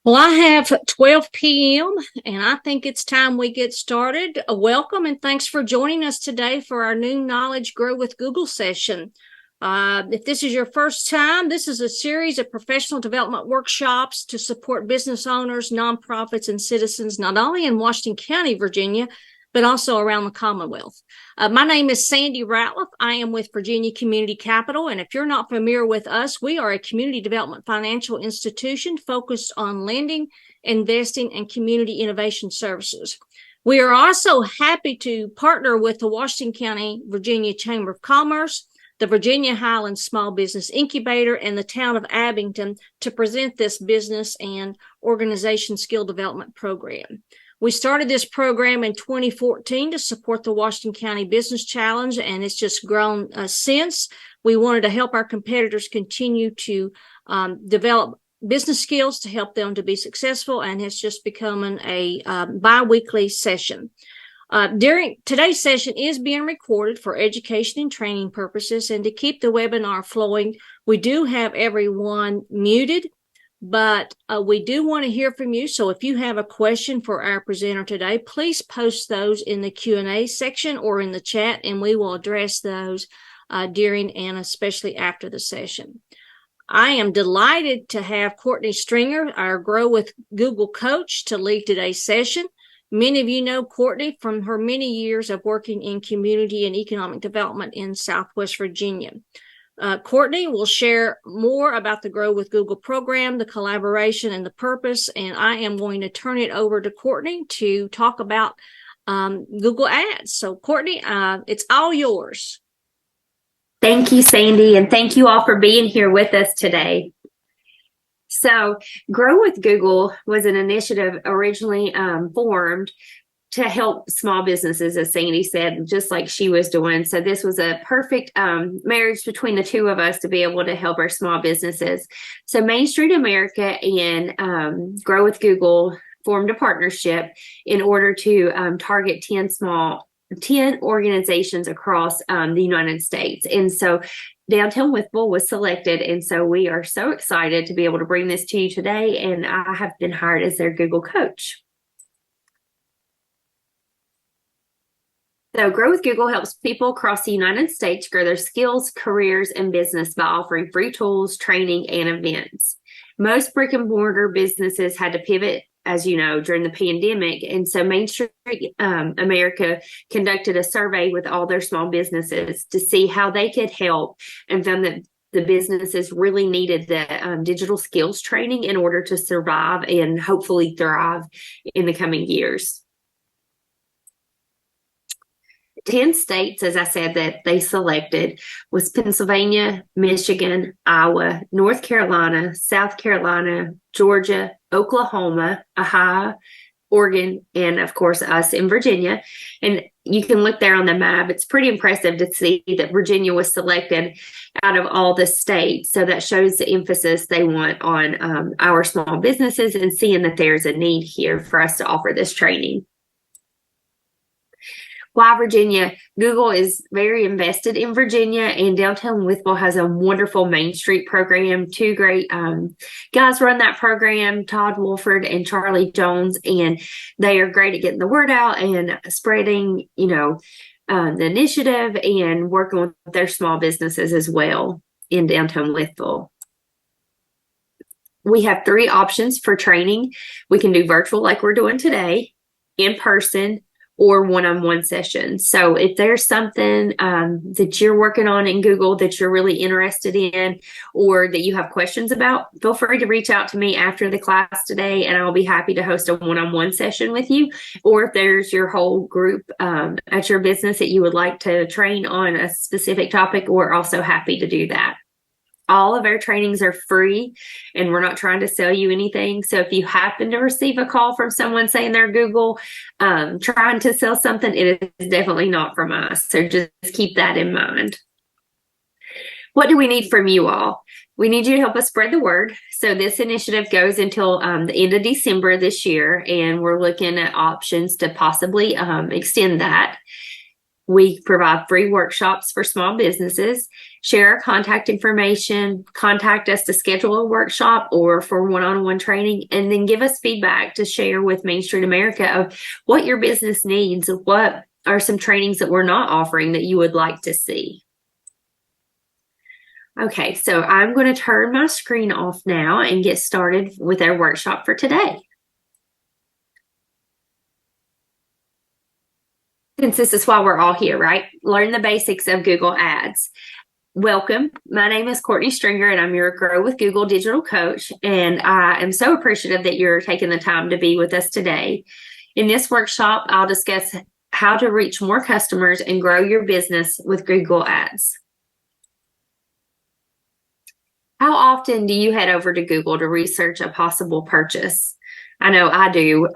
Well, I have 12 p.m. and I think it's time we get started. Welcome and thanks for joining us today for our new Knowledge Grow with Google session. If this is your first time, this is a series of professional development workshops to support business owners, nonprofits, and citizens, not only in Washington County, Virginia, but also around the Commonwealth. My name is Sandy Ratliff. I am with Virginia Community Capital, and if you're not familiar with us, we are a community development financial institution focused on lending, investing, and community innovation services. We are also happy to partner with the Washington County, Virginia Chamber of Commerce, the Virginia Highlands Small Business Incubator, and the town of Abington to present this business and organization skill development program. We started this program in 2014 to support the Washington County Business Challenge, and it's just grown since. We wanted to help our competitors continue to develop business skills to help them to be successful, and it's just becoming a bi-weekly session. During today's session is being recorded for education and training purposes, and to keep the webinar flowing, we do have everyone muted. But we do want to hear from you. So if you have a question for our presenter today, please post those in the Q&A section or in the chat, and we will address those during and especially after the session. I am delighted to have Courtney Stringer, our Grow with Google coach, to lead today's session. Many of you know Courtney from her many years of working in community and economic development in Southwest Virginia. Courtney will share more about the Grow with Google program, the collaboration, and the purpose. And I am going to turn it over to Courtney to talk about Google Ads. So, Courtney, it's all yours. Thank you, Sandy, and thank you all for being here with us today. So, Grow with Google was an initiative originally formed to help small businesses, as Sandy said, just like she was doing. So this was a perfect marriage between the two of us to be able to help our small businesses. So Main Street America and Grow with Google formed a partnership in order to target 10 organizations across the United States. And so Downtown Withville was selected. And so we are so excited to be able to bring this to you today. And I have been hired as their Google coach. So Grow with Google helps people across the United States grow their skills, careers, and business by offering free tools, training, and events. Most brick and mortar businesses had to pivot, as you know, during the pandemic. And so Main Street America conducted a survey with all their small businesses to see how they could help, and found that the businesses really needed the digital skills training in order to survive and hopefully thrive in the coming years. 10 states, as I said, that they selected was Pennsylvania, Michigan, Iowa, North Carolina, South Carolina, Georgia, Oklahoma, Ohio, Oregon, and of course us in Virginia. And you can look there on the map. It's pretty impressive to see that Virginia was selected out of all the states. So that shows the emphasis they want on our small businesses and seeing that there's a need here for us to offer this training. Why Virginia? Google is very invested in Virginia, and Downtown Withville has a wonderful Main Street program. Two great guys run that program, Todd Wolford and Charlie Jones, and they are great at getting the word out and spreading, the initiative and working with their small businesses as well in Downtown Withville. We have 3 options for training. We can do virtual like we're doing today, in person, or one-on-one sessions. So if there's something that you're working on in Google that you're really interested in, or that you have questions about, feel free to reach out to me after the class today, and I'll be happy to host a one-on-one session with you. Or if there's your whole group at your business that you would like to train on a specific topic, we're also happy to do that. All of our trainings are free, and we're not trying to sell you anything. So if you happen to receive a call from someone saying they're Google trying to sell something, it is definitely not from us. So just keep that in mind. What do we need from you all? We need you to help us spread the word. So this initiative goes until the end of December this year, and we're looking at options to possibly extend that. We provide free workshops for small businesses. Share our contact information, contact us to schedule a workshop or for one-on-one training, and then give us feedback to share with Main Street America of what your business needs, what are some trainings that we're not offering that you would like to see. Okay, so I'm going to turn my screen off now and get started with our workshop for today. Since this is why we're all here, right? Learn the basics of Google Ads. Welcome. My name is Courtney Stringer, and I'm your Grow with Google digital coach. And I am so appreciative that you're taking the time to be with us today. In this workshop, I'll discuss how to reach more customers and grow your business with Google Ads. How often do you head over to Google to research a possible purchase? I know I do.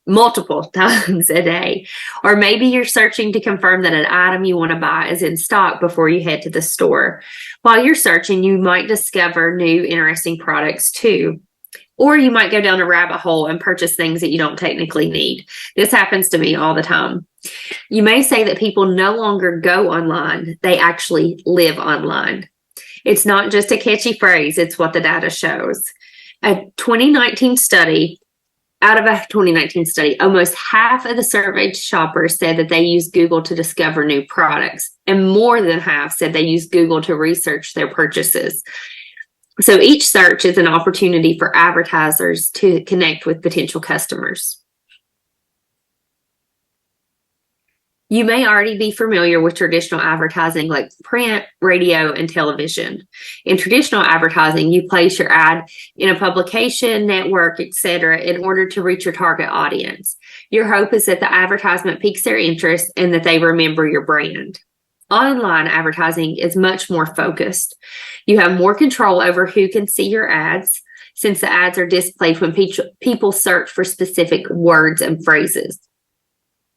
Multiple times a day. Or maybe you're searching to confirm that an item you want to buy is in stock before you head to the store. While you're searching, you might discover new interesting products too. Or you might go down a rabbit hole and purchase things that you don't technically need. This happens to me all the time. You may say that people no longer go online, they actually live online. It's not just a catchy phrase, it's what the data shows. Out of a 2019 study, almost half of the surveyed shoppers said that they use Google to discover new products, and more than half said they use Google to research their purchases. So each search is an opportunity for advertisers to connect with potential customers. You may already be familiar with traditional advertising like print, radio, and television. In traditional advertising, you place your ad in a publication, network, etc., in order to reach your target audience. Your hope is that the advertisement piques their interest and that they remember your brand. Online advertising is much more focused. You have more control over who can see your ads, since the ads are displayed when people search for specific words and phrases.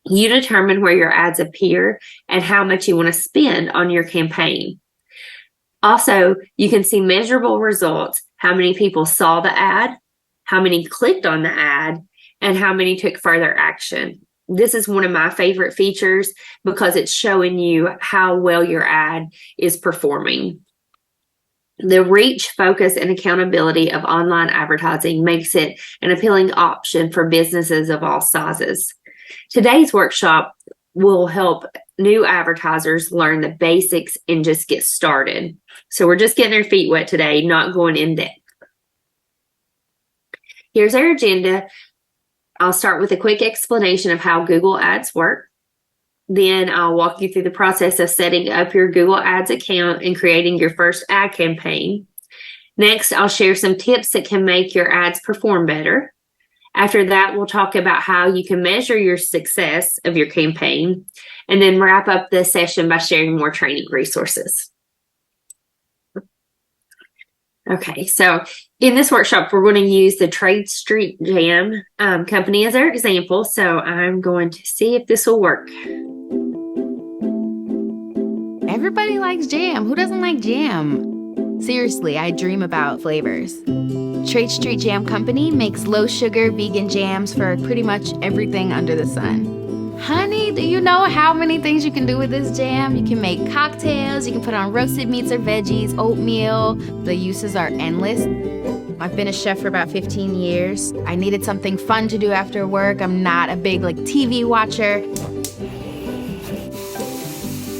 You determine where your ads appear and how much you want to spend on your campaign. Also, you can see measurable results, how many people saw the ad, how many clicked on the ad, and how many took further action. This is one of my favorite features because it's showing you how well your ad is performing. The reach, focus, and accountability of online advertising makes it an appealing option for businesses of all sizes. Today's workshop will help new advertisers learn the basics and just get started. So we're just getting our feet wet today, not going in depth. Here's our agenda. I'll start with a quick explanation of how Google Ads work. Then I'll walk you through the process of setting up your Google Ads account and creating your first ad campaign. Next, I'll share some tips that can make your ads perform better. After that, we'll talk about how you can measure your success of your campaign, and then wrap up the session by sharing more training resources. Okay, so in this workshop, we're going to use the Trade Street Jam company as our example. So I'm going to see if this will work. Everybody likes jam. Who doesn't like jam? Seriously, I dream about flavors. Trade Street Jam Company makes low-sugar vegan jams for pretty much everything under the sun. Honey, do you know how many things you can do with this jam? You can make cocktails, you can put on roasted meats or veggies, oatmeal. The uses are endless. I've been a chef for about 15 years. I needed something fun to do after work. I'm not a big TV watcher.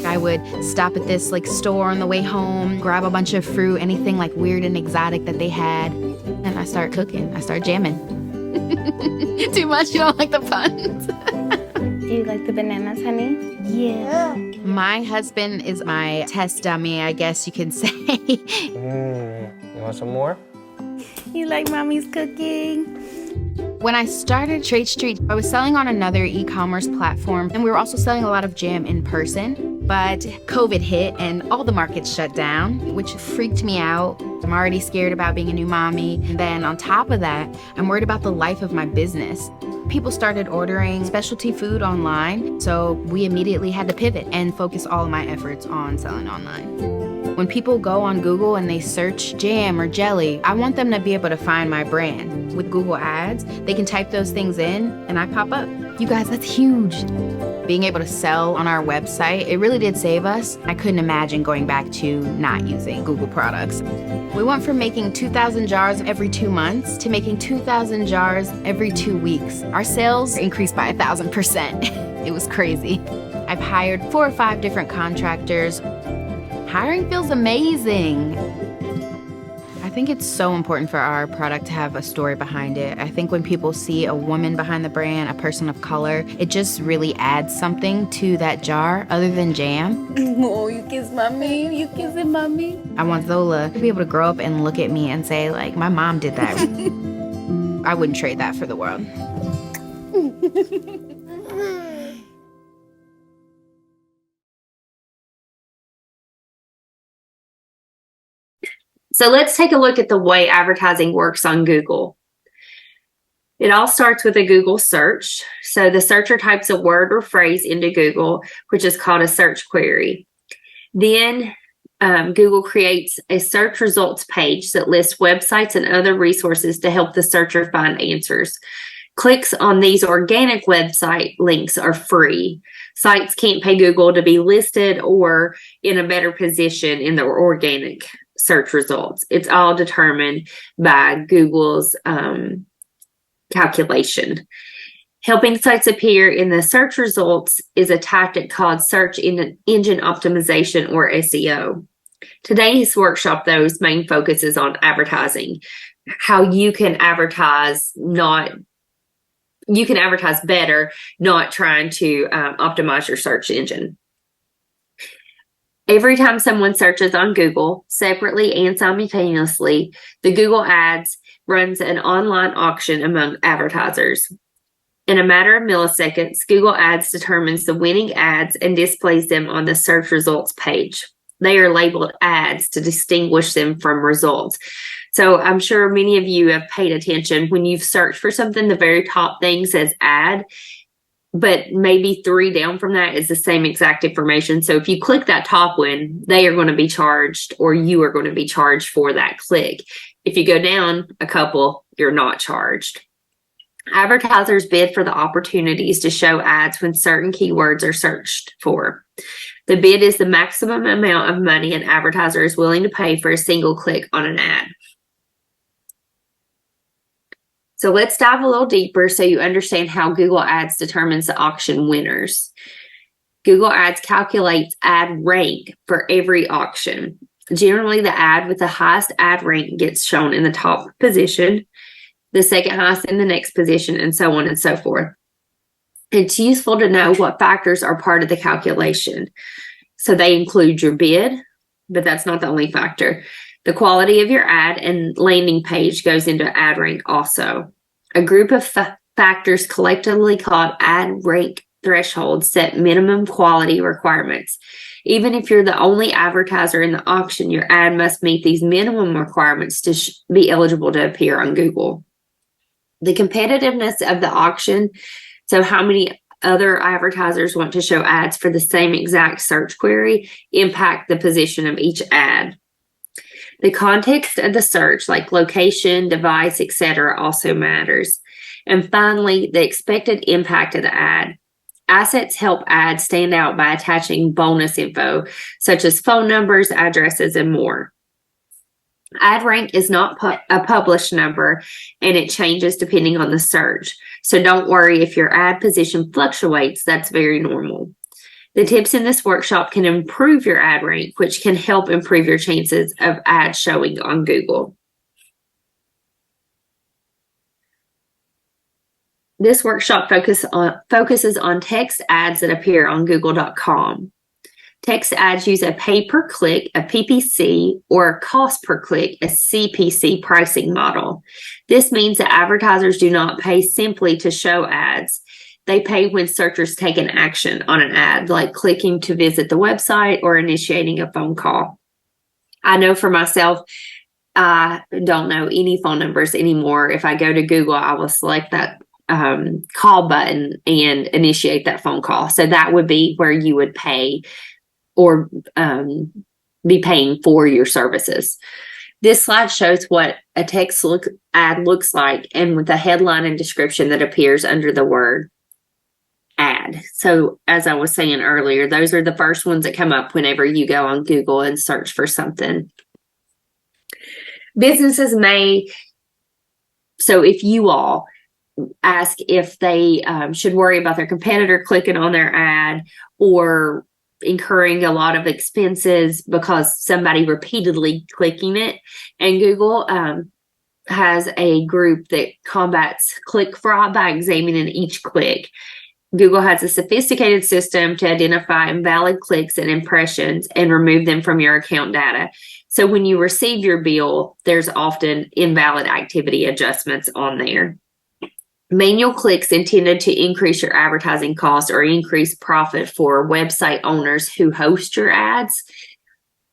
I would stop at this store on the way home, grab a bunch of fruit, anything weird and exotic that they had, and I start cooking. I start jamming. Too much? You don't like the puns? Do you like the bananas, honey? Yeah. My husband is my test dummy, I guess you can say. You want some more? You like mommy's cooking? When I started Trade Street, I was selling on another e-commerce platform, and we were also selling a lot of jam in person. But COVID hit and all the markets shut down, which freaked me out. I'm already scared about being a new mommy. And then on top of that, I'm worried about the life of my business. People started ordering specialty food online, so we immediately had to pivot and focus all of my efforts on selling online. When people go on Google and they search jam or jelly, I want them to be able to find my brand. With Google Ads, they can type those things in and I pop up. You guys, that's huge. Being able to sell on our website, it really did save us. I couldn't imagine going back to not using Google products. We went from making 2,000 jars every 2 months to making 2,000 jars every 2 weeks. Our sales increased by 1,000%. It was crazy. I've hired 4 or 5 different contractors. Hiring feels amazing. I think it's so important for our product to have a story behind it. I think when people see a woman behind the brand, a person of color, it just really adds something to that jar other than jam. Oh, you kiss mommy. You kissing mommy. I want Zola to be able to grow up and look at me and say, like, my mom did that. I wouldn't trade that for the world. So let's take a look at the way advertising works on Google. It all starts with a Google search. So the searcher types a word or phrase into Google, which is called a search query. Then Google creates a search results page that lists websites and other resources to help the searcher find answers. Clicks on these organic website links are free. Sites can't pay Google to be listed or in a better position in the organic search results. It's all determined by Google's calculation. Helping sites appear in the search results is a tactic called search engine optimization, or SEO. Today's workshop, though, main focus is on advertising, how you can advertise better, not trying to optimize your search engine. Every time someone searches on Google, separately and simultaneously, the Google Ads runs an online auction among advertisers. In a matter of milliseconds, Google Ads determines the winning ads and displays them on the search results page. They are labeled ads to distinguish them from results. So I'm sure many of you have paid attention when you've searched for something, the very top thing says ad, but maybe 3 down from that is the same exact information. So if you click that top one, they are going to be charged, or you are going to be charged for that click. If you go down a couple, you're not charged. Advertisers bid for the opportunities to show ads when certain keywords are searched for. The bid is the maximum amount of money an advertiser is willing to pay for a single click on an ad. So let's dive a little deeper so you understand how Google Ads determines the auction winners. Google Ads calculates ad rank for every auction. Generally, the ad with the highest ad rank gets shown in the top position, the second highest in the next position, and so on and so forth. It's useful to know what factors are part of the calculation. So they include your bid, but that's not the only factor. The quality of your ad and landing page goes into ad rank also. A group of factors collectively called ad rank thresholds set minimum quality requirements. Even if you're the only advertiser in the auction, your ad must meet these minimum requirements to be eligible to appear on Google. The competitiveness of the auction, so how many other advertisers want to show ads for the same exact search query, impact the position of each ad. The context of the search, like location, device, etc., also matters. And finally, the expected impact of the ad. Assets help ads stand out by attaching bonus info, such as phone numbers, addresses, and more. Ad rank is not a published number, and it changes depending on the search. So don't worry if your ad position fluctuates, that's very normal. The tips in this workshop can improve your ad rank, which can help improve your chances of ads showing on Google. This workshop focuses on text ads that appear on Google.com. Text ads use a pay per click, a PPC, or a cost per click, a CPC pricing model. This means that advertisers do not pay simply to show ads. They pay when searchers take an action on an ad, like clicking to visit the website or initiating a phone call. I know for myself, I don't know any phone numbers anymore. If I go to Google, I will select that call button and initiate that phone call. So that would be where you would pay or be paying for your services. This slide shows what a text ad looks like, and with a headline and description that appears under the word. ad. So as I was saying earlier, those are the first ones that come up whenever you go on Google and search for something. Businesses so if you all ask if they should worry about their competitor clicking on their ad or incurring a lot of expenses because somebody repeatedly clicking it, and Google has a group that combats click fraud by examining each click. Google has a sophisticated system to identify invalid clicks and impressions and remove them from your account data. So when you receive your bill, there's often invalid activity adjustments on there. Manual clicks intended to increase your advertising cost or increase profit for website owners who host your ads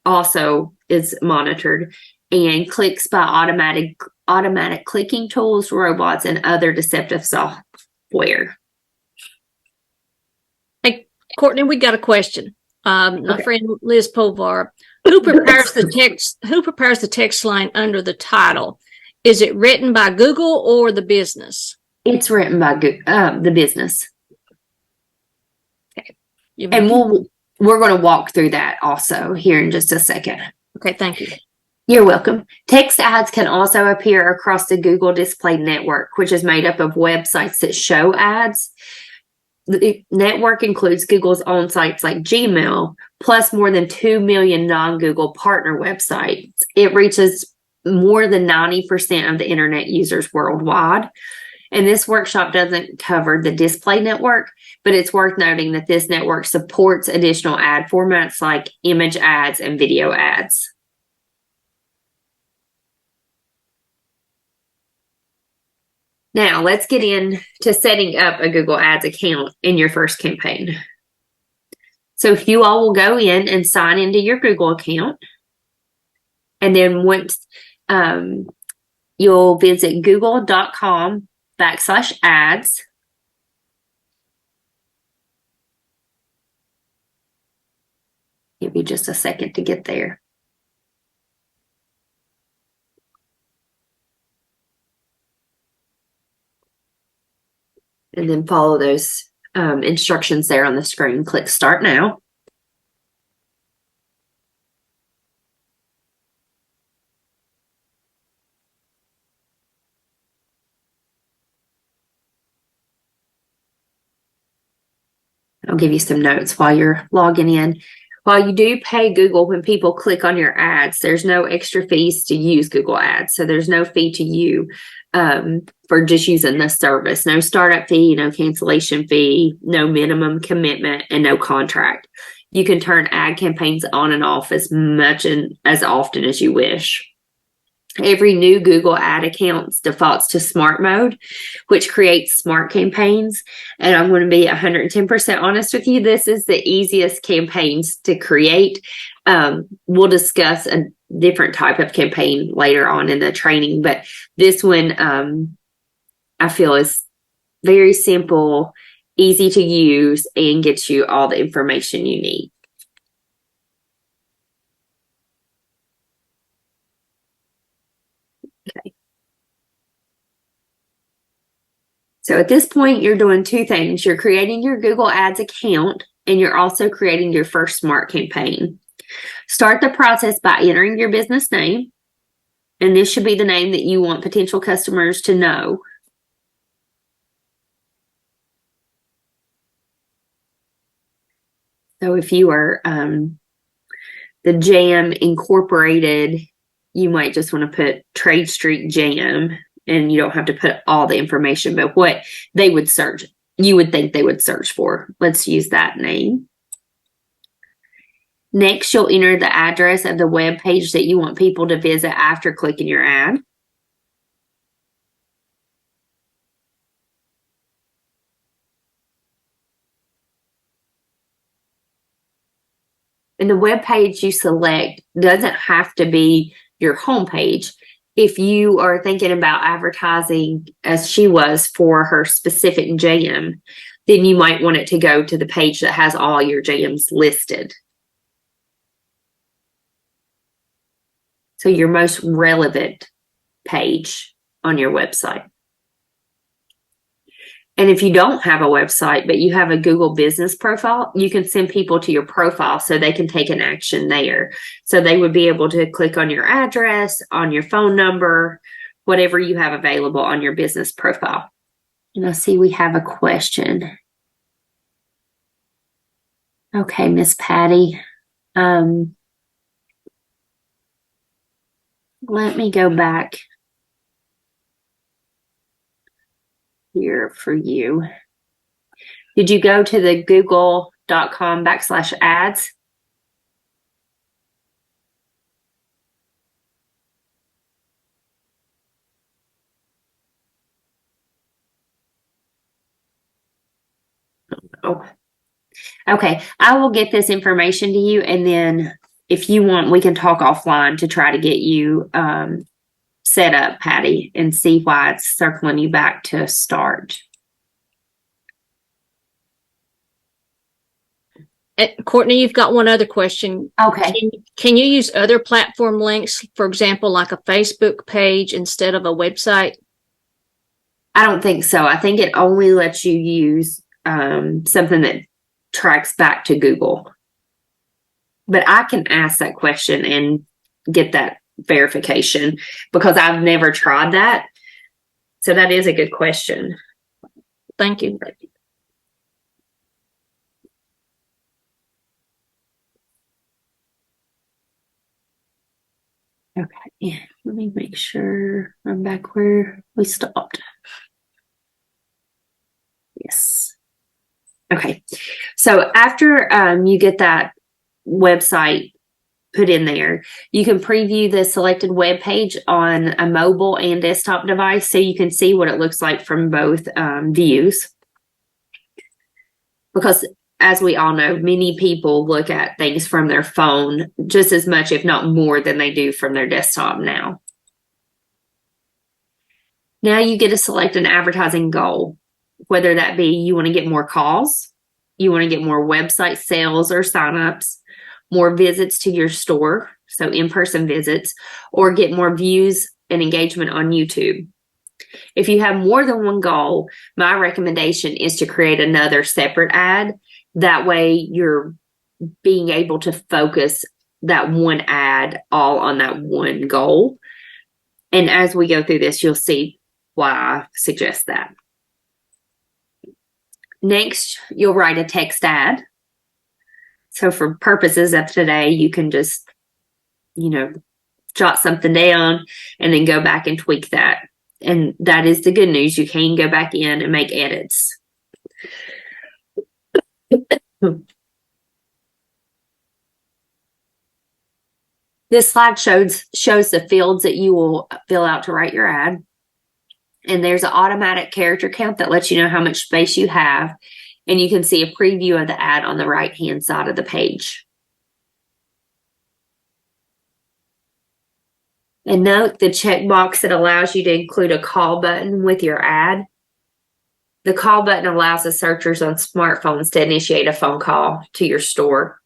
also is monitored. And clicks by automatic clicking tools, robots, and other deceptive software. Hey, Courtney, we got a question. My friend Liz Povar, who prepares the text? Who prepares the text line under the title? Is it written by Google or the business? It's written by the business. Okay. And we're going to walk through that also here in just a second. Okay, thank you. You're welcome. Text ads can also appear across the Google Display Network, which is made up of websites that show ads. The network includes Google's own sites like Gmail, plus more than 2 million non-Google partner websites. It reaches more than 90% of the internet users worldwide. And this workshop doesn't cover the display network, but it's worth noting that this network supports additional ad formats like image ads and video ads. Now, let's get into setting up a Google Ads account in your first campaign. So if you all will go in and sign into your Google account, and then once you'll visit google.com/ads. Give you just a second to get there. And then follow those instructions there on the screen. Click Start Now. I'll give you some notes while you're logging in. While you do pay Google when people click on your ads, there's no extra fees to use Google Ads. So there's no fee to you for just using this service. No startup fee, no cancellation fee, no minimum commitment, and no contract. You can turn ad campaigns on and off as much and as often as you wish. Every new Google ad account defaults to smart mode, which creates smart campaigns. And I'm going to be 110% honest with you. This is the easiest campaigns to create. We'll discuss a different type of campaign later on in the training, but this one I feel is very simple, easy to use, and gets you all the information you need. Okay. So at this point, you're doing two things. You're creating your Google Ads account, and you're also creating your first smart campaign. Start the process by entering your business name, and this should be the name that you want potential customers to know. So if you are the Jam Incorporated, you might just want to put Trade Street Jam, and you don't have to put all the information, but what they would search, you would think they would search for. Let's use that name. Next, you'll enter the address of the web page that you want people to visit after clicking your ad. And the web page you select doesn't have to be your home page. If you are thinking about advertising, as she was, for her specific jam, then you might want it to go to the page that has all your jams listed. So your most relevant page on your website. And if you don't have a website, but you have a Google business profile, you can send people to your profile so they can take an action there. So they would be able to click on your address, on your phone number, whatever you have available on your business profile. And I see we have a question. Okay, Miss Patty. Let me go back here for you. Did you go to the google.com/ads? Oh, okay. I will get this information to you, and then if you want, we can talk offline to try to get you set up, Patty, and see why it's circling you back to start. Courtney, you've got one other question. Okay. Can you use other platform links, for example, like a Facebook page instead of a website? I don't think so. I think it only lets you use something that tracks back to Google. But I can ask that question and get that verification because I've never tried that. So that is a good question. Thank you. Okay, let me make sure I'm back where we stopped. Yes. Okay, so after you get that website put in there, you can preview the selected web page on a mobile and desktop device so you can see what it looks like from both views. Because as we all know, many people look at things from their phone just as much, if not more, than they do from their desktop now. Now you get to select an advertising goal, whether that be you want to get more calls, you want to get more website sales or signups, more visits to your store, so in-person visits, or get more views and engagement on YouTube. If you have more than one goal, my recommendation is to create another separate ad. That way you're being able to focus that one ad all on that one goal. And as we go through this, you'll see why I suggest that. Next, you'll write a text ad. So for purposes of today, you can just, jot something down and then go back and tweak that. And that is the good news. You can go back in and make edits. This slide shows the fields that you will fill out to write your ad. And there's an automatic character count that lets you know how much space you have. And you can see a preview of the ad on the right-hand side of the page. And note the checkbox that allows you to include a call button with your ad. The call button allows the searchers on smartphones to initiate a phone call to your store,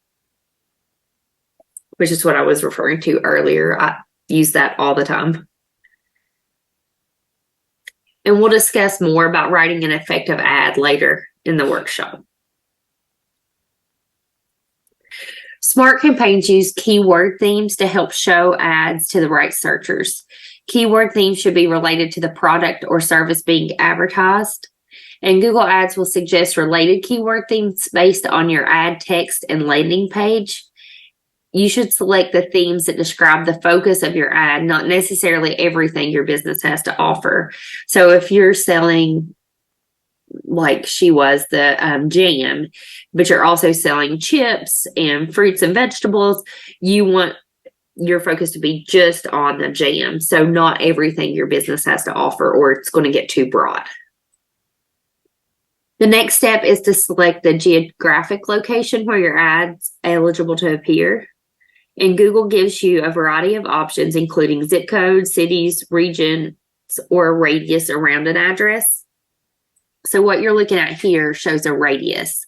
which is what I was referring to earlier. I use that all the time. And we'll discuss more about writing an effective ad later in the workshop. Smart campaigns use keyword themes to help show ads to the right searchers. Keyword themes should be related to the product or service being advertised. And Google Ads will suggest related keyword themes based on your ad text and landing page. You should select the themes that describe the focus of your ad, not necessarily everything your business has to offer. So if you're selling, like she was, the jam, but you're also selling chips and fruits and vegetables, you want your focus to be just on the jam. So not everything your business has to offer, or it's going to get too broad. The next step is to select the geographic location where your ad's eligible to appear. And Google gives you a variety of options, including zip codes, cities, regions, or a radius around an address. So what you're looking at here shows a radius.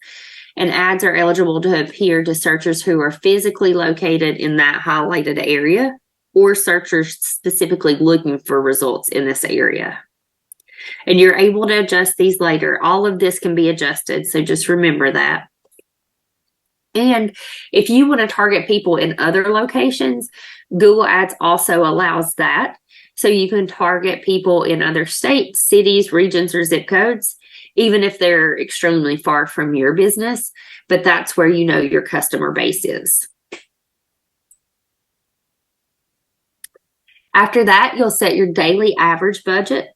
And ads are eligible to appear to searchers who are physically located in that highlighted area, or searchers specifically looking for results in this area. And you're able to adjust these later. All of this can be adjusted, so just remember that. And if you want to target people in other locations, Google Ads also allows that. So you can target people in other states, cities, regions, or zip codes, even if they're extremely far from your business. But that's where you know your customer base is. After that, you'll set your daily average budget.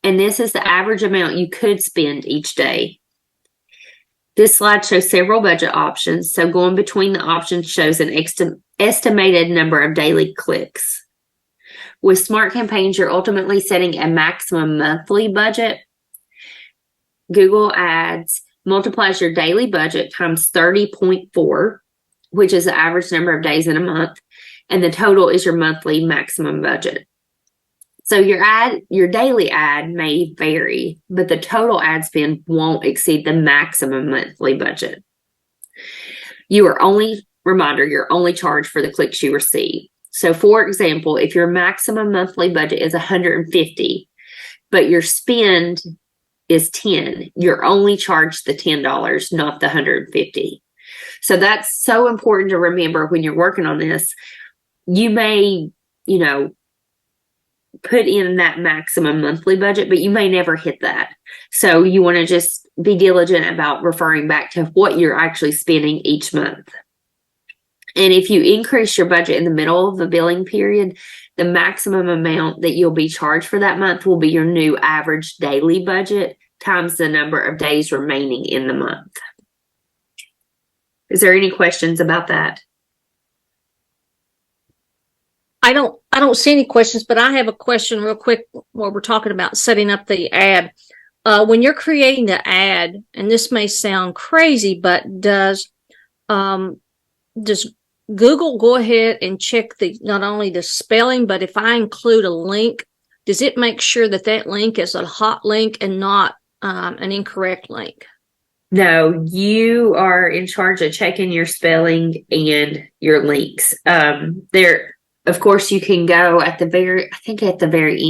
And this is the average amount you could spend each day. This slide shows several budget options. So going between the options shows an estimated number of daily clicks. With Smart Campaigns, you're ultimately setting a maximum monthly budget. Google Ads multiplies your daily budget times 30.4, which is the average number of days in a month, and the total is your monthly maximum budget. So your daily ad may vary, but the total ad spend won't exceed the maximum monthly budget. You're only charged for the clicks you receive. So for example, if your maximum monthly budget is $150, but your spend is $10, you're only charged the $10, not the $150. So that's so important to remember when you're working on this. You may, put in that maximum monthly budget, but you may never hit that. So you want to just be diligent about referring back to what you're actually spending each month. And if you increase your budget in the middle of the billing period, the maximum amount that you'll be charged for that month will be your new average daily budget times the number of days remaining in the month. Is there any questions about that? I don't see any questions, but I have a question real quick while we're talking about setting up the ad. When you're creating the ad, and this may sound crazy, but does Google go ahead and check not only the spelling, but if I include a link, does it make sure that link is a hot link and not an incorrect link? No, you are in charge of checking your spelling and your links. Of course, you can go at the very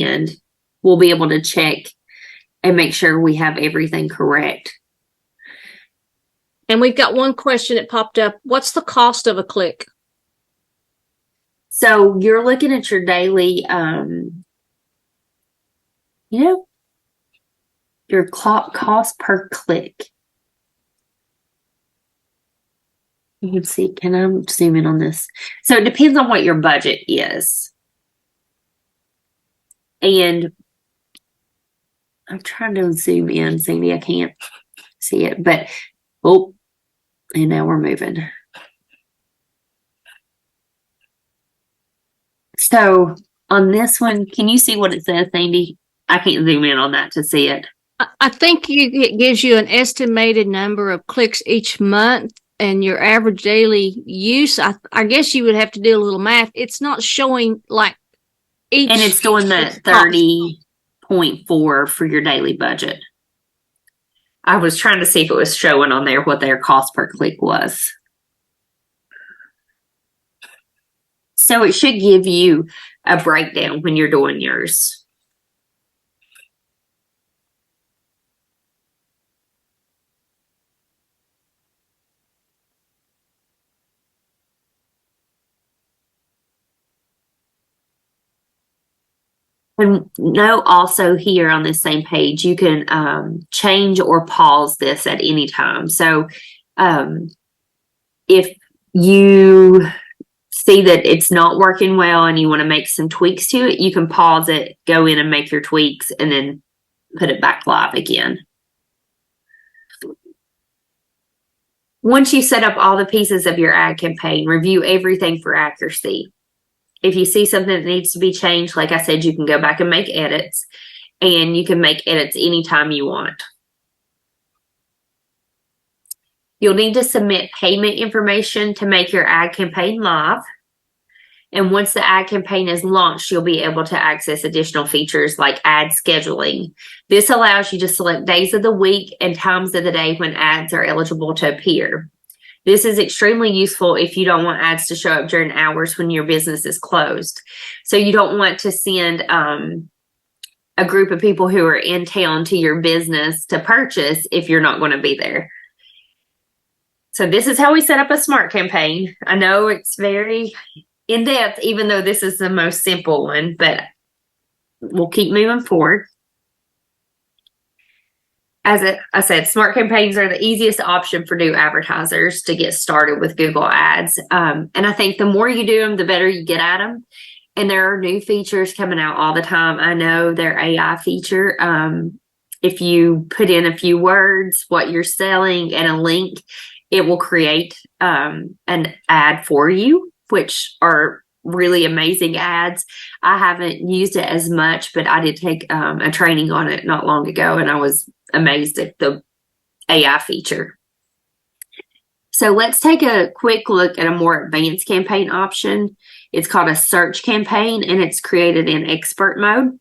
end, we'll be able to check and make sure we have everything correct. And we've got one question that popped up. What's the cost of a click? So you're looking at your daily, your cost per click. You can see, can I zoom in on this? So it depends on what your budget is. And I'm trying to zoom in, Cindy, I can't see it, but, and now we're moving. So on this one, can you see what it says, Cindy? I can't zoom in on that to see it. I think it gives you an estimated number of clicks each month. And your average daily use, I guess you would have to do a little math. It's not showing like each. And it's doing that 30.4 for your daily budget. I was trying to see if it was showing on there what their cost per click was. So it should give you a breakdown when you're doing yours. And note also here on this same page, you can change or pause this at any time. So if you see that it's not working well and you want to make some tweaks to it, you can pause it, go in and make your tweaks, and then put it back live again. Once you set up all the pieces of your ad campaign, review everything for accuracy. If you see something that needs to be changed, like I said, you can go back and make edits, and you can make edits anytime you want. You'll need to submit payment information to make your ad campaign live. And once the ad campaign is launched, you'll be able to access additional features like ad scheduling. This allows you to select days of the week and times of the day when ads are eligible to appear. This is extremely useful if you don't want ads to show up during hours when your business is closed. So you don't want to send a group of people who are in town to your business to purchase if you're not going to be there. So this is how we set up a smart campaign. I know it's very in depth, even though this is the most simple one, but we'll keep moving forward. As I said, smart campaigns are the easiest option for new advertisers to get started with Google Ads. And I think the more you do them, the better you get at them. And there are new features coming out all the time. I know their AI feature. If you put in a few words, what you're selling, and a link, it will create an ad for you, which are really amazing ads. I haven't used it as much, but I did take a training on it not long ago, and I was amazed at the AI feature. So let's take a quick look at a more advanced campaign option. It's called a search campaign, and it's created in expert mode.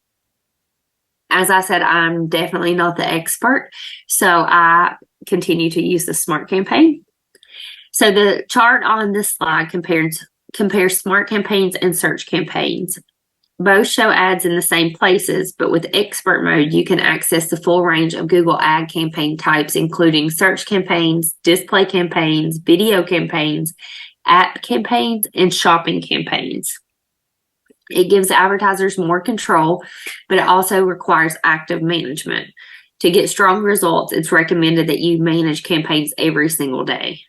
As I said, I'm definitely not the expert, so I continue to use the smart campaign. So the chart on this slide compares smart campaigns and search campaigns. Both show ads in the same places, but with expert mode, you can access the full range of Google ad campaign types, including search campaigns, display campaigns, video campaigns, app campaigns, and shopping campaigns. It gives advertisers more control, but it also requires active management. To get strong results, it's recommended that you manage campaigns every single day.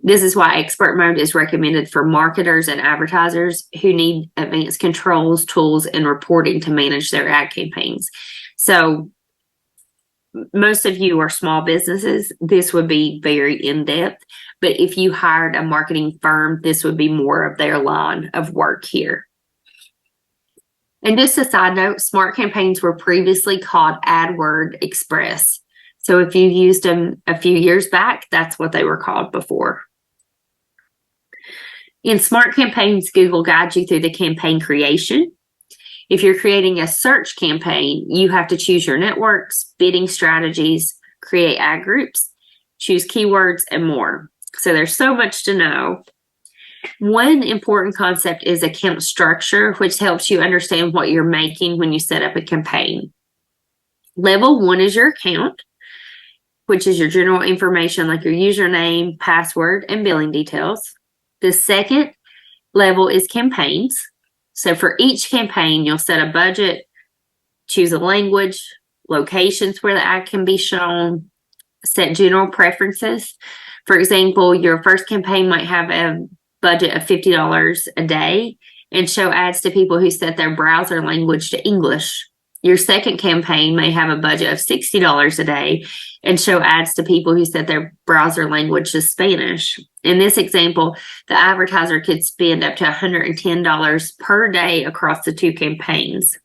This is why expert mode is recommended for marketers and advertisers who need advanced controls, tools, and reporting to manage their ad campaigns. So most of you are small businesses. This would be very in-depth. But if you hired a marketing firm, this would be more of their line of work here. And just a side note, smart campaigns were previously called AdWord Express. So if you used them a few years back, that's what they were called before. In smart campaigns, Google guides you through the campaign creation. If you're creating a search campaign, you have to choose your networks, bidding strategies, create ad groups, choose keywords, and more. So there's so much to know. One important concept is account structure, which helps you understand what you're making when you set up a campaign. Level 1 is your account, which is your general information like your username, password, and billing details. The second level is campaigns. So for each campaign, you'll set a budget, choose a language, locations where the ad can be shown, set general preferences. For example, your first campaign might have a budget of $50 a day and show ads to people who set their browser language to English. Your second campaign may have a budget of $60 a day and show ads to people who set their browser language to Spanish. In this example, the advertiser could spend up to $110 per day across the two campaigns.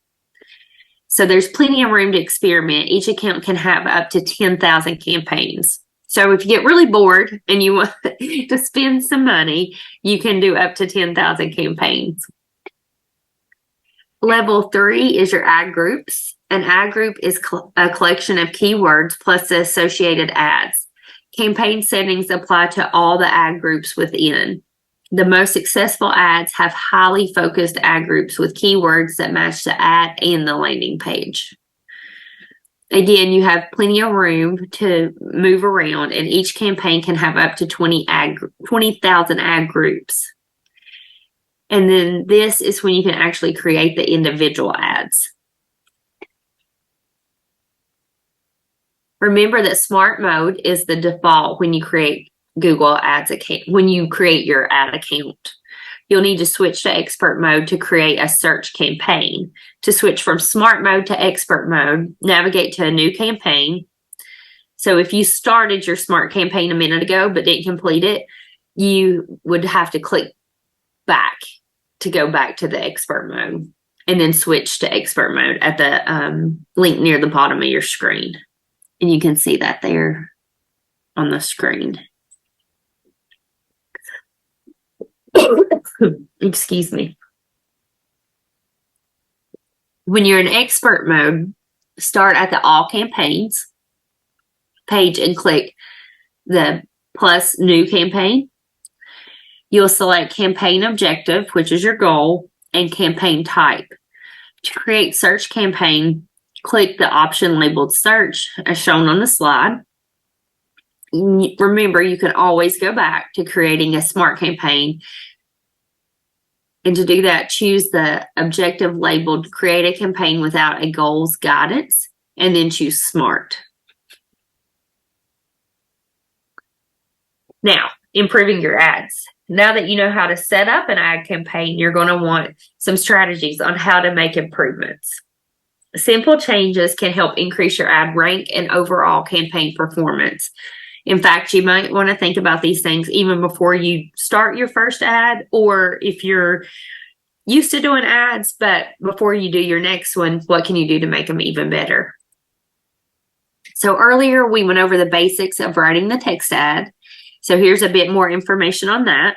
So there's plenty of room to experiment. Each account can have up to 10,000 campaigns. So if you get really bored and you want to spend some money, you can do up to 10,000 campaigns. Level 3 is your ad groups. An ad group is a collection of keywords plus the associated ads. Campaign settings apply to all the ad groups within. The most successful ads have highly focused ad groups with keywords that match the ad and the landing page. Again, you have plenty of room to move around, and each campaign can have up to 20,000 ad groups. And then this is when you can actually create the individual ads. Remember that smart mode is the default when you create Google Ads account, when you create your ad account. You'll need to switch to expert mode to create a search campaign. To switch from smart mode to expert mode, navigate to a new campaign. So if you started your smart campaign a minute ago but didn't complete it, you would have to click back to go back to the expert mode and then switch to expert mode at the link near the bottom of your screen. And you can see that there on the screen. Excuse me. When you're in expert mode, start at the All Campaigns page and click the plus New Campaign. You'll select Campaign Objective, which is your goal, and Campaign Type. To create Search Campaign, click the option labeled search as shown on the slide. Remember, you can always go back to creating a smart campaign. And to do that, choose the objective labeled create a campaign without a goals guidance, and then choose smart. Now, improving your ads. Now that you know how to set up an ad campaign, you're going to want some strategies on how to make improvements. Simple changes can help increase your ad rank and overall campaign performance. In fact, you might want to think about these things even before you start your first ad, or if you're used to doing ads, but before you do your next one, what can you do to make them even better? So earlier we went over the basics of writing the text ad. So here's a bit more information on that.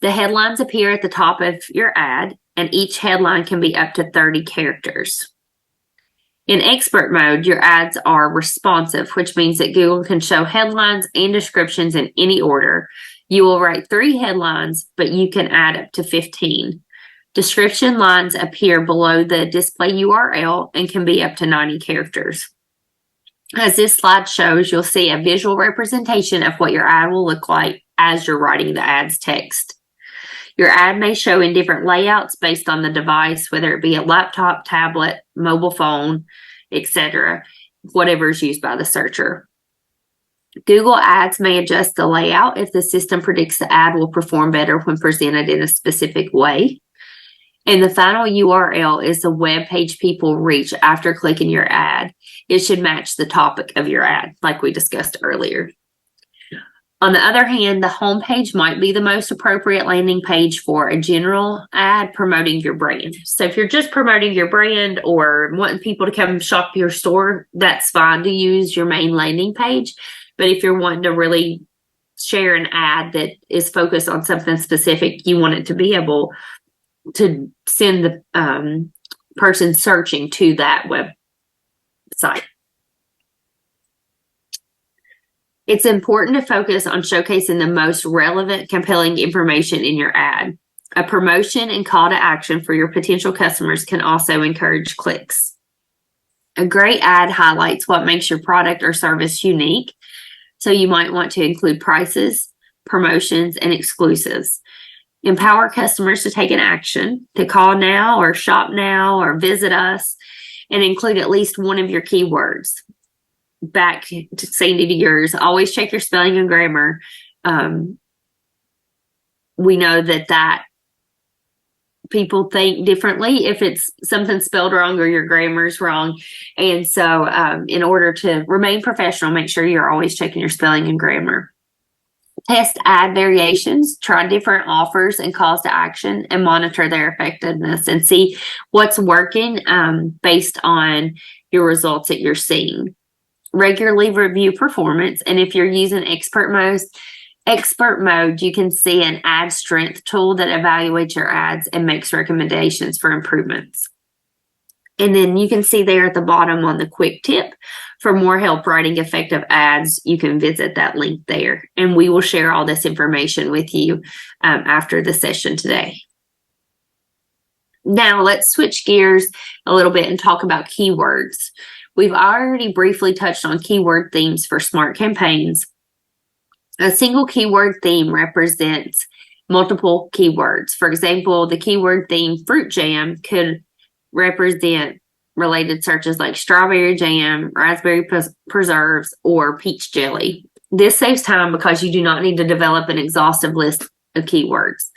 The headlines appear at the top of your ad, and each headline can be up to 30 characters. In expert mode, your ads are responsive, which means that Google can show headlines and descriptions in any order. You will write 3 headlines, but you can add up to 15. Description lines appear below the display URL and can be up to 90 characters. As this slide shows, you'll see a visual representation of what your ad will look like as you're writing the ad's text. Your ad may show in different layouts based on the device, whether it be a laptop, tablet, mobile phone, etc., whatever is used by the searcher. Google Ads may adjust the layout if the system predicts the ad will perform better when presented in a specific way. And the final URL is the web page people reach after clicking your ad. It should match the topic of your ad, like we discussed earlier. On the other hand, the home page might be the most appropriate landing page for a general ad promoting your brand. So if you're just promoting your brand or wanting people to come shop your store, that's fine to use your main landing page. But if you're wanting to really share an ad that is focused on something specific, you want it to be able to send the person searching to that website. It's important to focus on showcasing the most relevant, compelling information in your ad. A promotion and call to action for your potential customers can also encourage clicks. A great ad highlights what makes your product or service unique. So you might want to include prices, promotions, and exclusives. Empower customers to take an action, to call now or shop now or visit us, and include at least one of your keywords. Back to Sandy to yours, always check your spelling and grammar. We know that people think differently if it's something spelled wrong or your grammar's wrong. And so in order to remain professional, make sure you're always checking your spelling and grammar. Test ad variations, try different offers and calls to action, and monitor their effectiveness and see what's working based on your results that you're seeing. Regularly review performance, and if you're using expert mode, you can see an ad strength tool that evaluates your ads and makes recommendations for improvements. And then you can see there at the bottom on the quick tip, for more help writing effective ads, you can visit that link there. And we will share all this information with you after the session today. Now let's switch gears a little bit and talk about keywords. We've already briefly touched on keyword themes for smart campaigns. A single keyword theme represents multiple keywords. For example, the keyword theme fruit jam could represent related searches like strawberry jam, raspberry preserves, or peach jelly. This saves time because you do not need to develop an exhaustive list of keywords.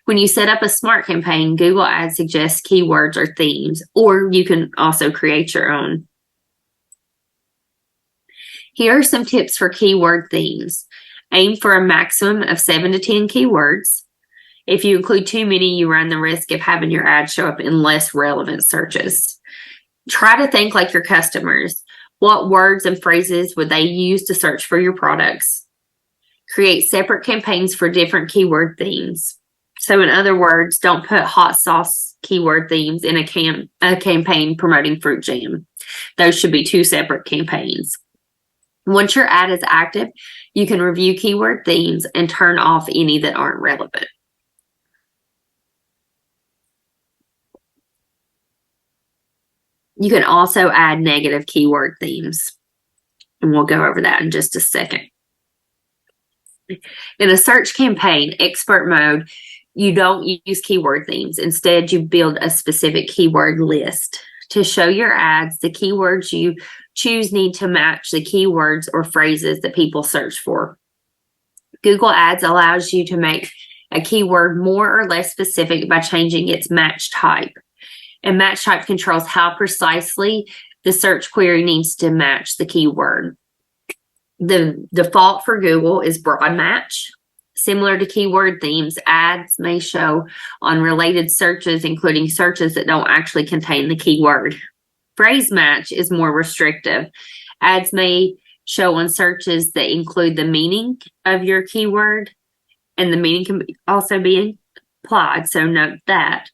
When you set up a smart campaign, Google Ads suggests keywords or themes, or you can also create your own. Here are some tips for keyword themes. Aim for a maximum of 7 to 10 keywords. If you include too many, you run the risk of having your ad show up in less relevant searches. Try to think like your customers. What words and phrases would they use to search for your products? Create separate campaigns for different keyword themes. So in other words, don't put hot sauce keyword themes in a campaign promoting fruit jam. Those should be 2 separate campaigns. Once your ad is active, you can review keyword themes and turn off any that aren't relevant. You can also add negative keyword themes. And we'll go over that in just a second. In a search campaign, expert mode, you don't use keyword themes. Instead, you build a specific keyword list. To show your ads, the keywords you choose need to match the keywords or phrases that people search for. Google Ads allows you to make a keyword more or less specific by changing its match type. And match type controls how precisely the search query needs to match the keyword. The default for Google is broad match. Similar to keyword themes, ads may show on related searches, including searches that don't actually contain the keyword. Phrase match is more restrictive. Ads may show on searches that include the meaning of your keyword, and the meaning can also be implied, so note that.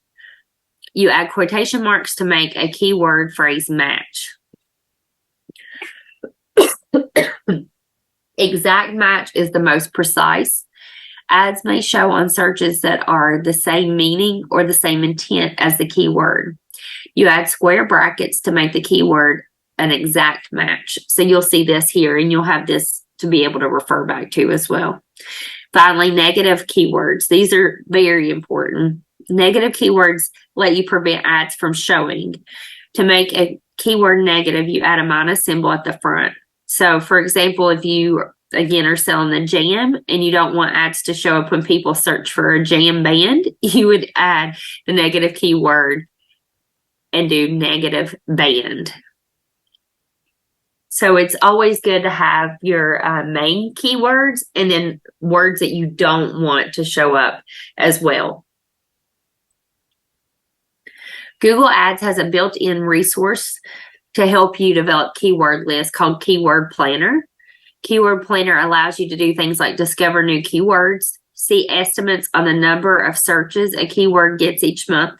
You add quotation marks to make a keyword phrase match. Exact match is the most precise. Ads may show on searches that are the same meaning or the same intent as the keyword. You add square brackets to make the keyword an exact match. So you'll see this here, and you'll have this to be able to refer back to as well. Finally, negative keywords. These are very important. Negative keywords let you prevent ads from showing. To make a keyword negative, you add a minus symbol at the front. So, for example, if you, again, are selling the jam and you don't want ads to show up when people search for a jam band, you would add the negative keyword and do negative band. So it's always good to have your main keywords and then words that you don't want to show up as well. Google Ads has a built-in resource to help you develop keyword lists called Keyword Planner. Keyword Planner allows you to do things like discover new keywords, see estimates on the number of searches a keyword gets each month,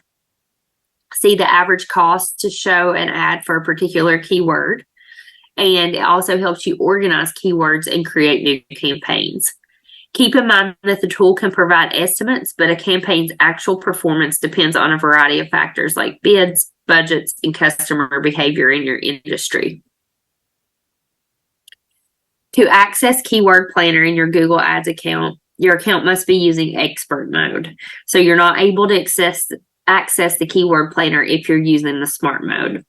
see the average cost to show an ad for a particular keyword, and it also helps you organize keywords and create new campaigns. Keep in mind that the tool can provide estimates, but a campaign's actual performance depends on a variety of factors like bids, budgets, and customer behavior in your industry. To access Keyword Planner in your Google Ads account, your account must be using expert mode. So you're not able to access the Keyword Planner if you're using the smart mode.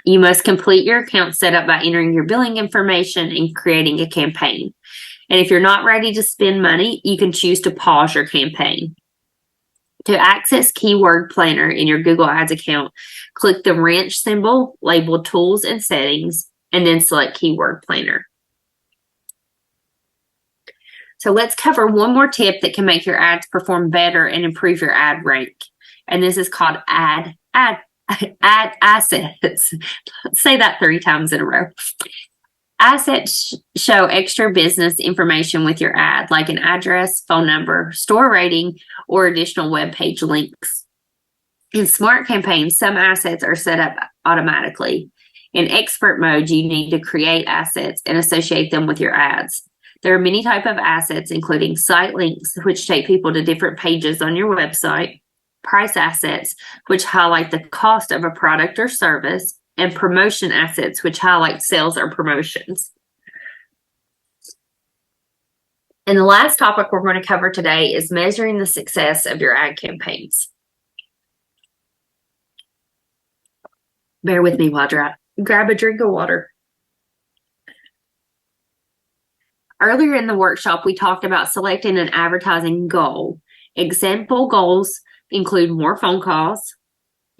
You must complete your account setup by entering your billing information and creating a campaign. And if you're not ready to spend money, you can choose to pause your campaign. To access Keyword Planner in your Google Ads account, click the wrench symbol labeled Tools and Settings, and then select Keyword Planner. So let's cover one more tip that can make your ads perform better and improve your ad rank. And this is called ad assets. Let's say that 3 times in a row. Assets show extra business information with your ad, like an address, phone number, store rating, or additional web page links. In smart campaigns, some assets are set up automatically. In expert mode, you need to create assets and associate them with your ads. There are many types of assets, including site links, which take people to different pages on your website, price assets, which highlight the cost of a product or service, and promotion assets, which highlight sales or promotions. And the last topic we're going to cover today is measuring the success of your ad campaigns. Bear with me while I grab a drink of water. Earlier in the workshop, we talked about selecting an advertising goal. Example goals include more phone calls,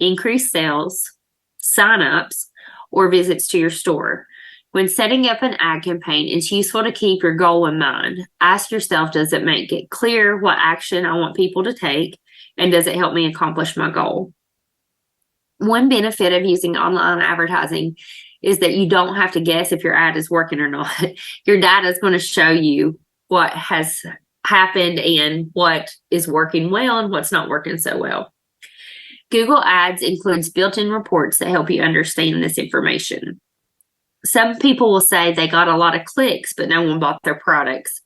increased sales, sign-ups, or visits to your store. When setting up an ad campaign, it's useful to keep your goal in mind. Ask yourself, does it make it clear what action I want people to take, and does it help me accomplish my goal? One benefit of using online advertising is that you don't have to guess if your ad is working or not. Your data is going to show you what has happened and what is working well and what's not working so well. Google Ads includes built-in reports that help you understand this information. Some people will say they got a lot of clicks, but no one bought their products,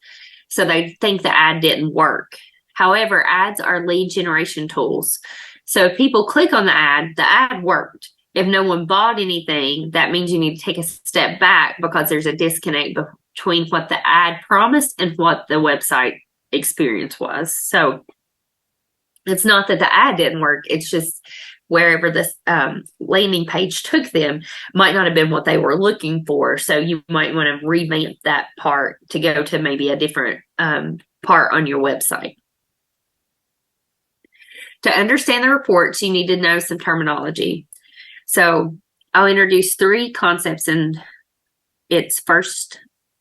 so they think the ad didn't work. However, ads are lead generation tools. So if people click on the ad worked. If no one bought anything, that means you need to take a step back because there's a disconnect between what the ad promised and what the website experience was. So it's not that the ad didn't work. It's just wherever this landing page took them might not have been what they were looking for. So you might want to revamp that part to go to maybe a different part on your website. To understand the reports, you need to know some terminology. So I'll introduce 3 concepts, and it's first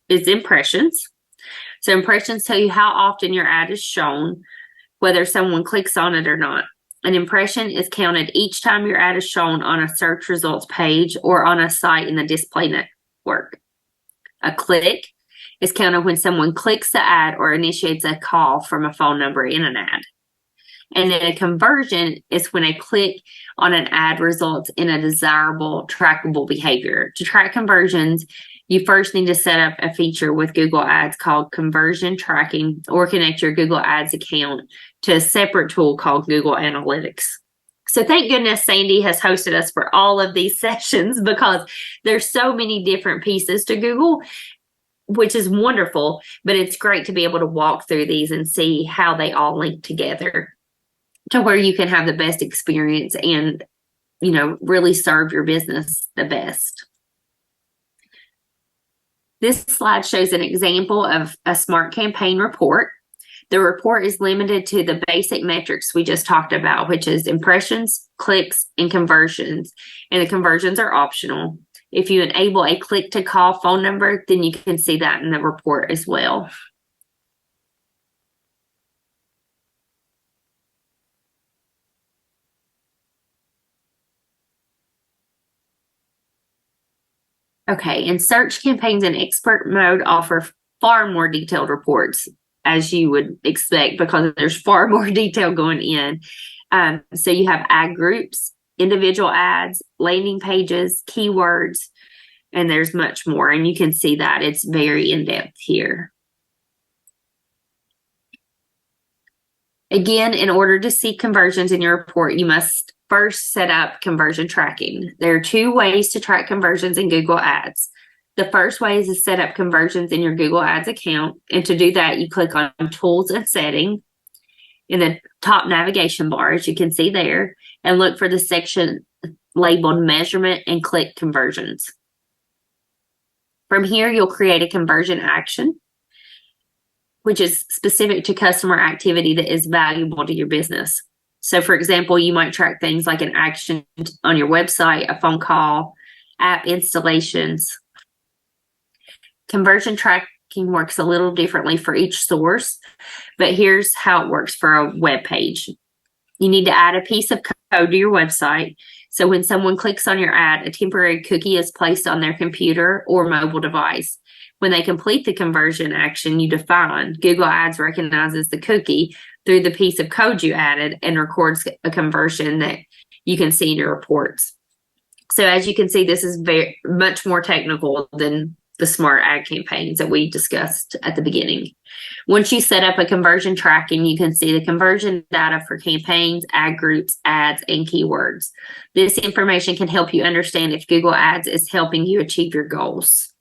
is impressions. So impressions tell you how often your ad is shown, whether someone clicks on it or not. An impression is counted each time your ad is shown on a search results page or on a site in the display network. A click is counted when someone clicks the ad or initiates a call from a phone number in an ad. And then a conversion is when a click on an ad results in a desirable, trackable behavior. To track conversions, you first need to set up a feature with Google Ads called conversion tracking, or connect your Google Ads account to a separate tool called Google Analytics. So thank goodness Sandy has hosted us for all of these sessions, because there's so many different pieces to Google, which is wonderful, but it's great to be able to walk through these and see how they all link together to where you can have the best experience and, really serve your business the best. This slide shows an example of a Smart Campaign report. The report is limited to the basic metrics we just talked about, which is impressions, clicks, and conversions. And the conversions are optional. If you enable a click to call phone number, then you can see that in the report as well. Okay, and search campaigns in expert mode offer far more detailed reports, as you would expect, because there's far more detail going in. So you have ad groups, individual ads, landing pages, keywords, and there's much more. And you can see that it's very in-depth here. Again, in order to see conversions in your report, you must first set up conversion tracking. There are 2 ways to track conversions in Google Ads. The first way is to set up conversions in your Google Ads account. And to do that, you click on Tools and Setting in the top navigation bar, as you can see there, and look for the section labeled Measurement and click Conversions. From here, you'll create a conversion action, which is specific to customer activity that is valuable to your business. So, for example, you might track things like an action on your website, a phone call, app installations. Conversion tracking works a little differently for each source, but here's how it works for a web page. You need to add a piece of code to your website. So when someone clicks on your ad, a temporary cookie is placed on their computer or mobile device. When they complete the conversion action you define, Google Ads recognizes the cookie through the piece of code you added and records a conversion that you can see in your reports. So as you can see, this is very much more technical than the smart ad campaigns that we discussed at the beginning. Once you set up a conversion tracking, you can see the conversion data for campaigns, ad groups, ads, and keywords. This information can help you understand if Google Ads is helping you achieve your goals.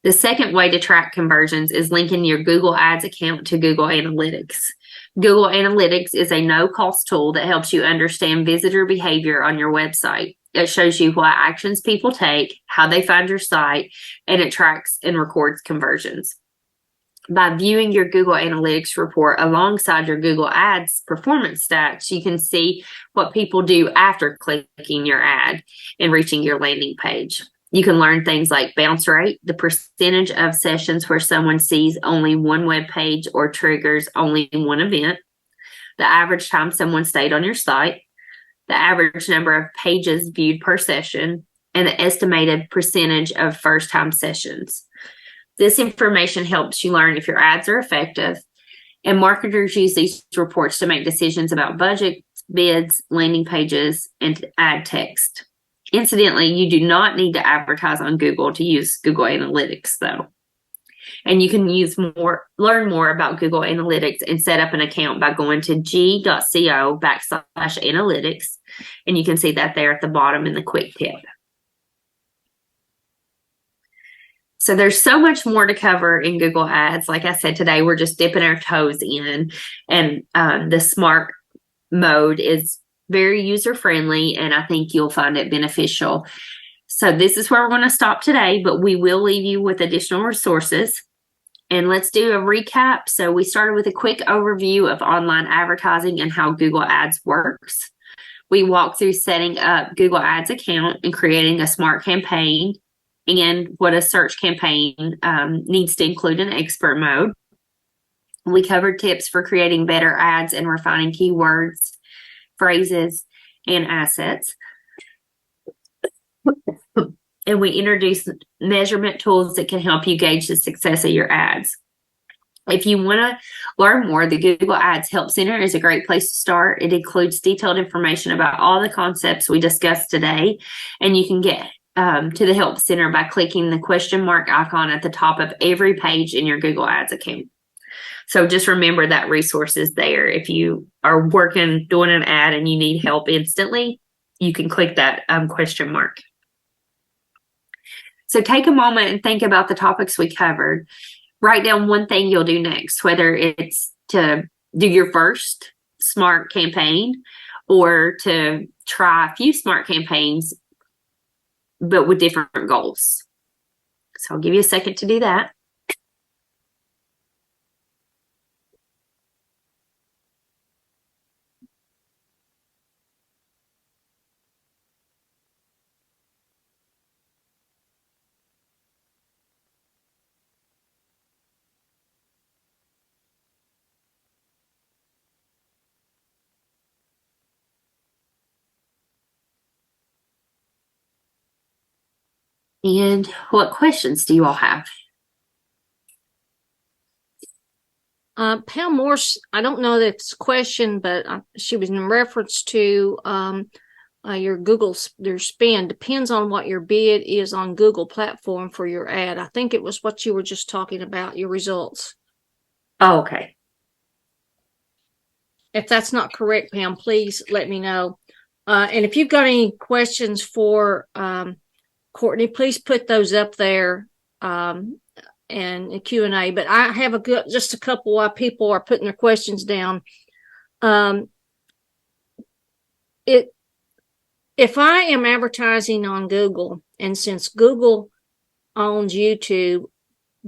The second way to track conversions is linking your Google Ads account to Google Analytics. Google Analytics is a no-cost tool that helps you understand visitor behavior on your website. It shows you what actions people take, how they find your site, and it tracks and records conversions. By viewing your Google Analytics report alongside your Google Ads performance stats, you can see what people do after clicking your ad and reaching your landing page. You can learn things like bounce rate, the percentage of sessions where someone sees only one web page or triggers only one event, the average time someone stayed on your site, the average number of pages viewed per session, and the estimated percentage of first-time sessions. This information helps you learn if your ads are effective, and marketers use these reports to make decisions about budget, bids, landing pages, and ad text. Incidentally, you do not need to advertise on Google to use Google Analytics, though. And you can learn more about Google Analytics and set up an account by going to g.co/analytics. And you can see that there at the bottom in the quick tip. So there's so much more to cover in Google Ads. Like I said, today we're just dipping our toes in, and the smart mode is very user-friendly, and I think you'll find it beneficial. So this is where we're going to stop today, but we will leave you with additional resources. And let's do a recap. So we started with a quick overview of online advertising and how Google Ads works. We walked through setting up Google Ads account and creating a smart campaign, and what a search campaign needs to include in expert mode. We covered tips for creating better ads and refining keywords, phrases, and assets. And we introduced measurement tools that can help you gauge the success of your ads. If you want to learn more, the Google Ads Help Center is a great place to start. It includes detailed information about all the concepts we discussed today, and you can get to the Help Center by clicking the question mark icon at the top of every page in your Google Ads account. So just remember that resource is there. If you are doing an ad and you need help instantly, you can click that question mark. So take a moment and think about the topics we covered. Write down one thing you'll do next, whether it's to do your first smart campaign or to try a few smart campaigns, but with different goals. So I'll give you a second to do that. And what questions do you all have? Pam Morse, I don't know that it's a question, but she was in reference to your your spend. Depends on what your bid is on Google platform for your ad. I think it was what you were just talking about, your results. Oh, okay. If that's not correct, Pam, please let me know. And if you've got any questions for Courtney, please put those up there and a Q&A. But I have just a couple while people are putting their questions down. If I am advertising on Google, and since Google owns YouTube,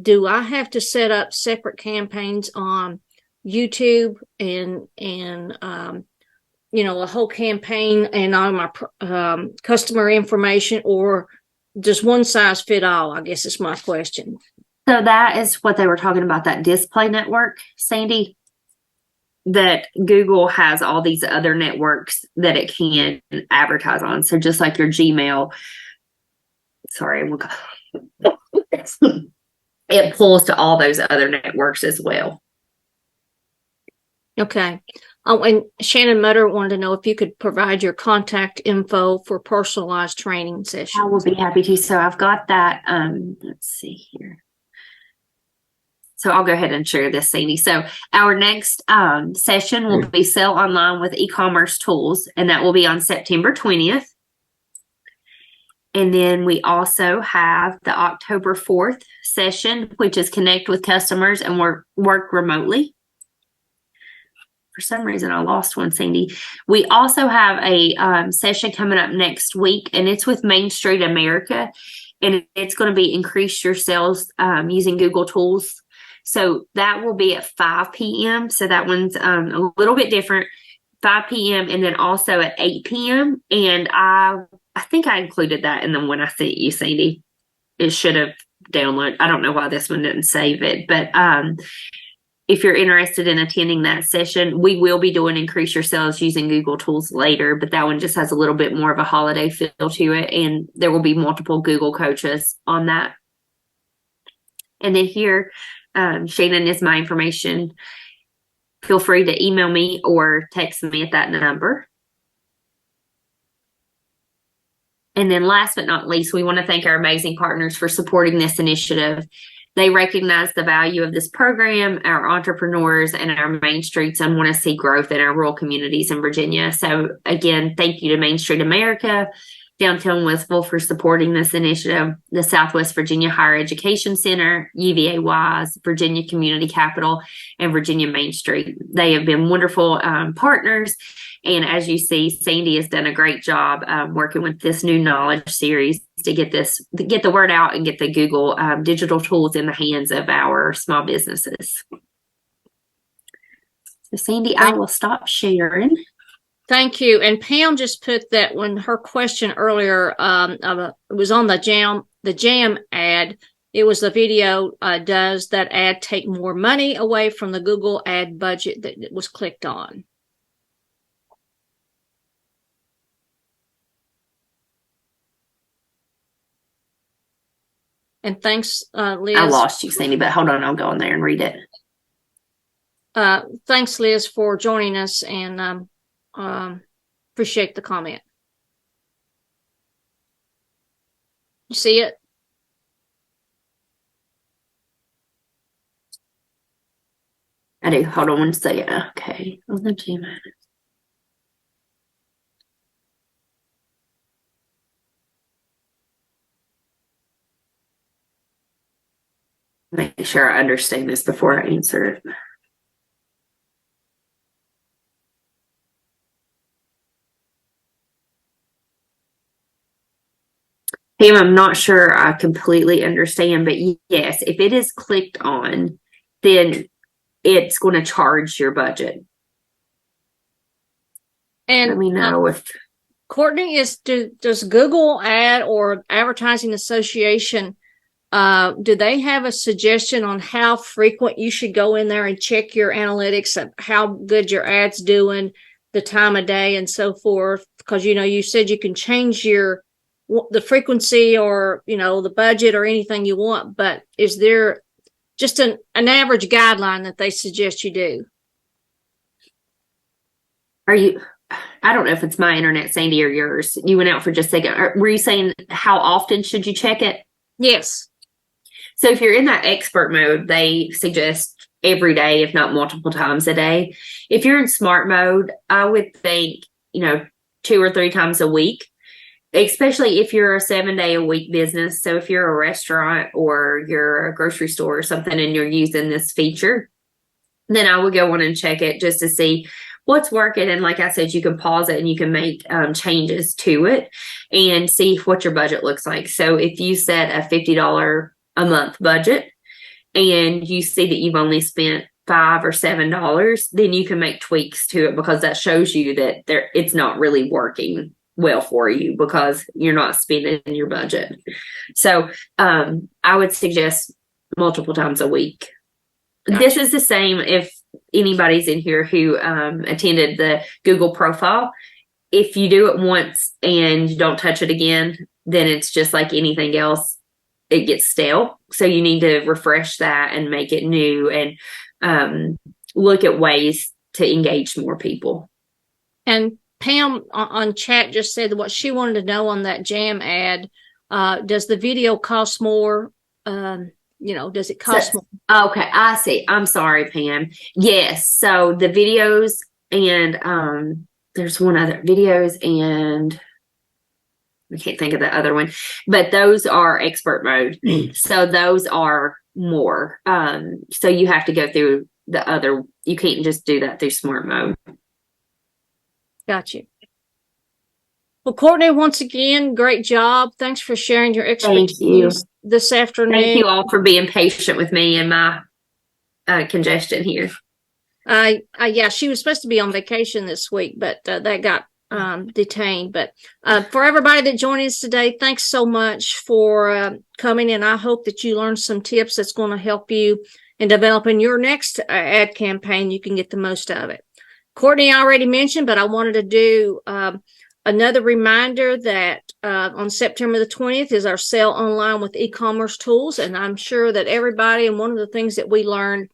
do I have to set up separate campaigns on YouTube and a whole campaign and all my customer information, or does one size fit all? I guess is my question. So that is what they were talking about, that display network, Sandy, that Google has all these other networks that it can advertise on. So just like your Gmail, it pulls to all those other networks as well. Okay. Oh, and Shannon Mutter wanted to know if you could provide your contact info for personalized training sessions. I will be happy to. So I've got that. Let's see here. So I'll go ahead and share this, Sandy. So our next session will be Sell Online with E-commerce Tools, and that will be on September 20th. And then we also have the October 4th session, which is Connect with Customers and Work Remotely. For some reason, I lost one, Sandy. We also have a session coming up next week, and it's with Main Street America, and it's going to be Increase Your Sales using Google Tools. So that will be at 5 p.m. So that one's a little bit different, 5 p.m. and then also at 8 p.m. And I think I included that in the one I sent you, Sandy. It should have downloaded. I don't know why this one didn't save it, but if you're interested in attending that session, we will be doing Increase Your Sales using Google Tools later, but that one just has a little bit more of a holiday feel to it, and there will be multiple Google coaches on that. And then here, Shannon is my information. Feel free to email me or text me at that number. And then last but not least, we want to thank our amazing partners for supporting this initiative. They recognize the value of this program, our entrepreneurs, and our Main Streets, and want to see growth in our rural communities in Virginia. So again, thank you to Main Street America, Downtown Westville for supporting this initiative, the Southwest Virginia Higher Education Center, UVA WISE, Virginia Community Capital, and Virginia Main Street. They have been wonderful partners. And as you see, Sandy has done a great job working with this new knowledge series to get the word out and get the Google digital tools in the hands of our small businesses. So Sandy, I will stop sharing. Thank you. And Pam just put that when her question earlier, it was on the jam ad. It was the video. Does that ad take more money away from the Google ad budget that it was clicked on? And thanks, Liz. I lost you, Sandy, but hold on. I'll go in there and read it. Thanks, Liz, for joining us, and appreciate the comment. You see it? I do. Hold on one second. Okay. On the Gmail. Make sure I understand this before I answer it. Pam, I'm not sure I completely understand, but yes, if it is clicked on, then it's going to charge your budget. And let me know if Courtney, does Google Ad or Advertising Association, do they have a suggestion on how frequent you should go in there and check your analytics of how good your ad's doing, the time of day, and so forth? Because you said you can change the frequency or the budget or anything you want, but is there just an average guideline that they suggest you do? I don't know if it's my internet, Sandy, or yours. You went out for just a second. Were you saying how often should you check it? Yes. So if you're in that expert mode, they suggest every day, if not multiple times a day. If you're in smart mode, I would think, 2 or 3 times a week, especially if you're a 7-day-a-week business. So if you're a restaurant or you're a grocery store or something and you're using this feature, then I would go on and check it just to see what's working. And like I said, you can pause it and you can make changes to it and see what your budget looks like. So if you set a $50 a month budget and you see that you've only spent $5 or $7, then you can make tweaks to it, because that shows you that it's not really working well for you because you're not spending your budget. So I would suggest multiple times a week. Gotcha. This is the same if anybody's in here who attended the Google profile. If you do it once and you don't touch it again, then it's just like anything else. It gets stale. So you need to refresh that and make it new and look at ways to engage more people. And Pam on chat just said what she wanted to know on that jam ad. Does the video cost more? Does it cost more? Okay, I see. I'm sorry, Pam. Yes. So the videos and there's one other videos and I can't think of the other one, but those are expert mode. So those are more. So you have to go through the other. You can't just do that through smart mode. Got you. Well, Courtney, once again, great job. Thanks for sharing your expertise this afternoon. Thank you all for being patient with me and my congestion here. Yeah, she was supposed to be on vacation this week, but that got detained. But for everybody that joined us today, thanks so much for coming in. I hope that you learned some tips that's going to help you in developing your next ad campaign. You can get the most of it. Courtney, I already mentioned, but I wanted to do another reminder that on September the 20th is our Sell Online with E-commerce Tools. And I'm sure that everybody, and one of the things that we learned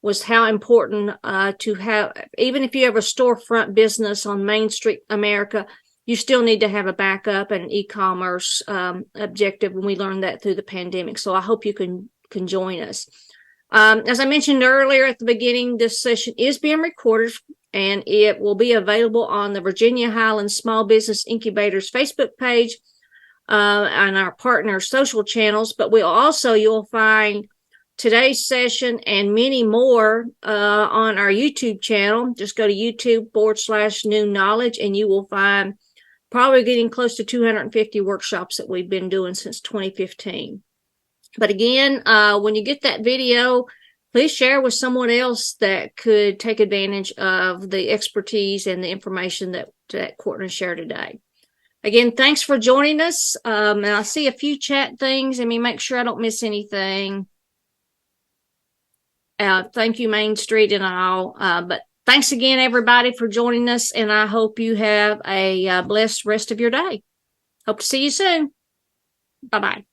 was how important to have, even if you have a storefront business on Main Street America, you still need to have a backup and an e-commerce objective. And we learned that through the pandemic. So I hope you can can join us. As I mentioned earlier at the beginning, this session is being recorded and it will be available on the Virginia Highlands Small Business Incubators Facebook page and our partner social channels. But you'll find today's session and many more on our YouTube channel. Just go to YouTube.com/New Knowledge and you will find probably getting close to 250 workshops that we've been doing since 2015. But again, when you get that video, please share with someone else that could take advantage of the expertise and the information that Courtney shared today. Again, thanks for joining us. And I see a few chat things. Let me make sure I don't miss anything. Thank you, Main Street and all. But thanks again, everybody, for joining us. And I hope you have a blessed rest of your day. Hope to see you soon. Bye-bye.